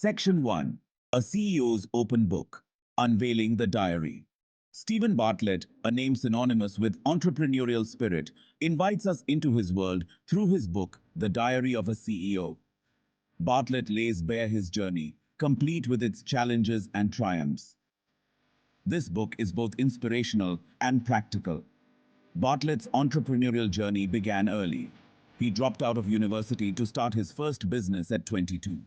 Section 1. A CEO's Open Book. Unveiling the Diary. Steven Bartlett, a name synonymous with entrepreneurial spirit, invites us into his world through his book, The Diary of a CEO. Bartlett lays bare his journey, complete with its challenges and triumphs. This book is both inspirational and practical. Bartlett's entrepreneurial journey began early. He dropped out of university to start his first business at 22.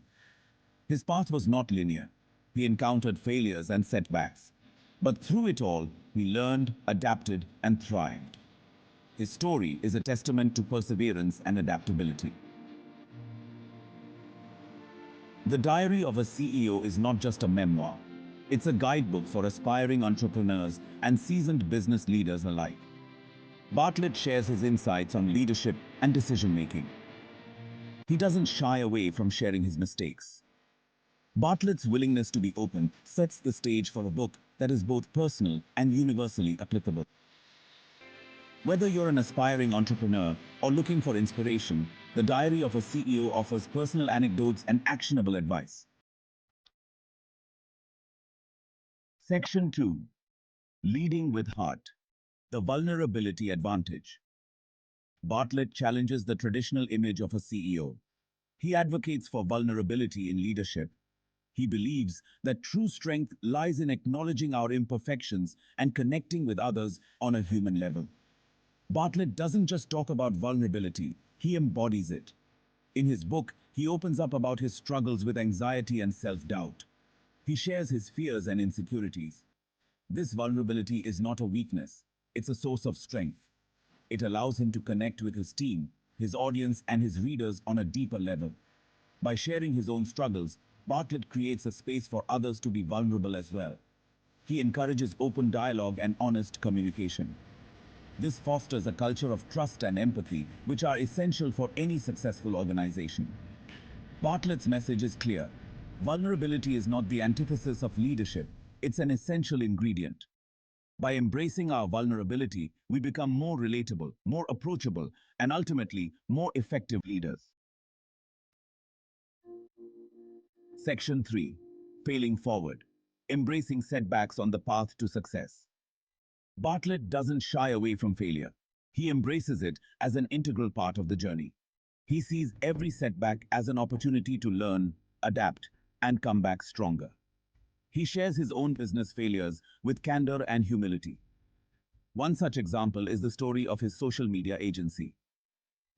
His path was not linear. He encountered failures and setbacks. But through it all, he learned, adapted, and thrived. His story is a testament to perseverance and adaptability. The Diary of a CEO is not just a memoir. It's a guidebook for aspiring entrepreneurs and seasoned business leaders alike. Bartlett shares his insights on leadership and decision-making. He doesn't shy away from sharing his mistakes. Bartlett's willingness to be open sets the stage for a book that is both personal and universally applicable. Whether you're an aspiring entrepreneur or looking for inspiration, The Diary of a CEO offers personal anecdotes and actionable advice. Section 2. Leading with Heart. The Vulnerability Advantage. Bartlett challenges the traditional image of a CEO. He advocates for vulnerability in leadership. He believes that true strength lies in acknowledging our imperfections and connecting with others on a human level. Bartlett doesn't just talk about vulnerability, he embodies it. In his book, he opens up about his struggles with anxiety and self-doubt. He shares his fears and insecurities. This vulnerability is not a weakness, it's a source of strength. It allows him to connect with his team, his audience, and his readers on a deeper level. By sharing his own struggles, Bartlett creates a space for others to be vulnerable as well. He encourages open dialogue and honest communication. This fosters a culture of trust and empathy, which are essential for any successful organization. Bartlett's message is clear. Vulnerability is not the antithesis of leadership, it's an essential ingredient. By embracing our vulnerability, we become more relatable, more approachable, and ultimately more effective leaders. Section 3. Failing Forward. Embracing setbacks on the path to success. Bartlett doesn't shy away from failure. He embraces it as an integral part of the journey. He sees every setback as an opportunity to learn, adapt, and come back stronger. He shares his own business failures with candor and humility. One such example is the story of his social media agency.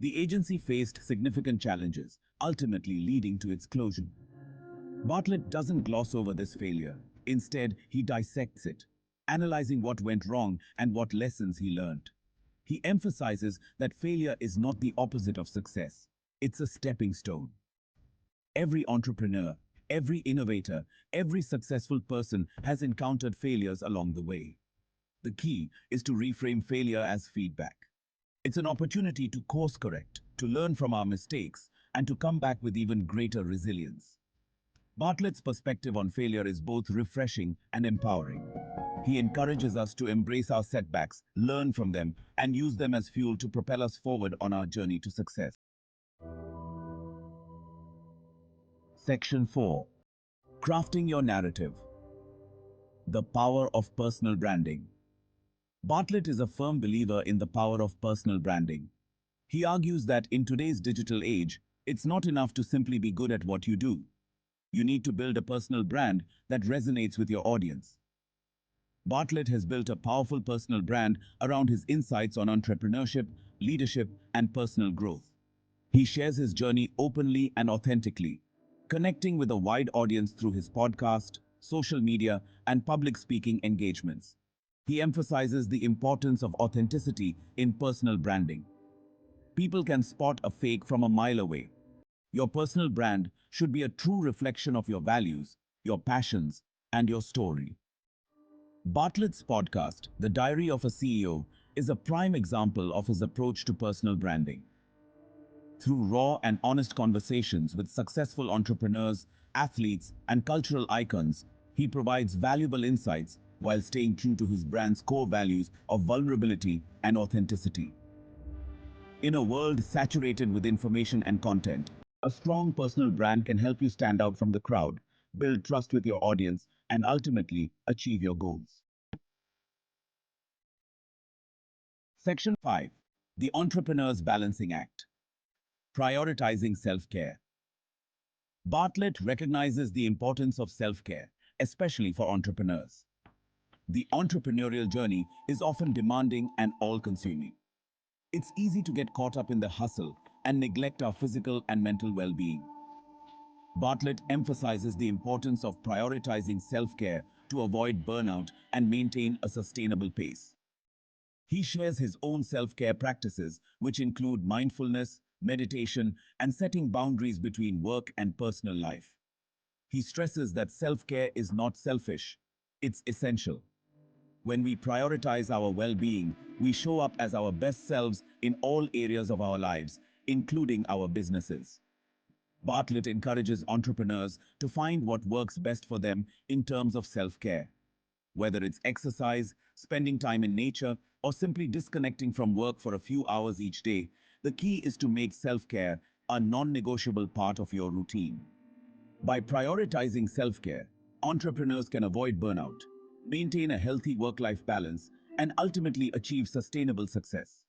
The agency faced significant challenges, ultimately leading to its closure. Bartlett doesn't gloss over this failure. Instead, he dissects it, analyzing what went wrong and what lessons he learned. He emphasizes that failure is not the opposite of success. It's a stepping stone. Every entrepreneur, every innovator, every successful person has encountered failures along the way. The key is to reframe failure as feedback. It's an opportunity to course correct, to learn from our mistakes, and to come back with even greater resilience. Bartlett's perspective on failure is both refreshing and empowering. He encourages us to embrace our setbacks, learn from them, and use them as fuel to propel us forward on our journey to success. Section 4. Crafting Your Narrative. The Power of Personal Branding. Bartlett is a firm believer in the power of personal branding. He argues that in today's digital age, it's not enough to simply be good at what you do. You need to build a personal brand that resonates with your audience. Bartlett has built a powerful personal brand around his insights on entrepreneurship, leadership, and personal growth. He shares his journey openly and authentically, connecting with a wide audience through his podcast, social media, and public speaking engagements. He emphasizes the importance of authenticity in personal branding. People can spot a fake from a mile away. Your personal brand should be a true reflection of your values, your passions, and your story. Bartlett's podcast, The Diary of a CEO, is a prime example of his approach to personal branding. Through raw and honest conversations with successful entrepreneurs, athletes, and cultural icons, he provides valuable insights while staying true to his brand's core values of vulnerability and authenticity. In a world saturated with information and content, A strong personal brand can help you stand out from the crowd, build trust with your audience, and ultimately achieve your goals. Section 5. The Entrepreneur's Balancing Act. Prioritizing self-care. Bartlett recognizes the importance of self-care, especially for entrepreneurs. The entrepreneurial journey is often demanding and all-consuming. It's easy to get caught up in the hustle and neglect our physical and mental well-being. Bartlett emphasizes the importance of prioritizing self-care to avoid burnout and maintain a sustainable pace. He shares his own self-care practices, which include mindfulness, meditation, and setting boundaries between work and personal life. He stresses that self-care is not selfish, it's essential. When we prioritize our well-being, we show up as our best selves in all areas of our lives, including our businesses. Bartlett encourages entrepreneurs to find what works best for them in terms of self-care. Whether it's exercise, spending time in nature, or simply disconnecting from work for a few hours each day, the key is to make self-care a non-negotiable part of your routine. By prioritizing self-care, entrepreneurs can avoid burnout, maintain a healthy work-life balance, and ultimately achieve sustainable success.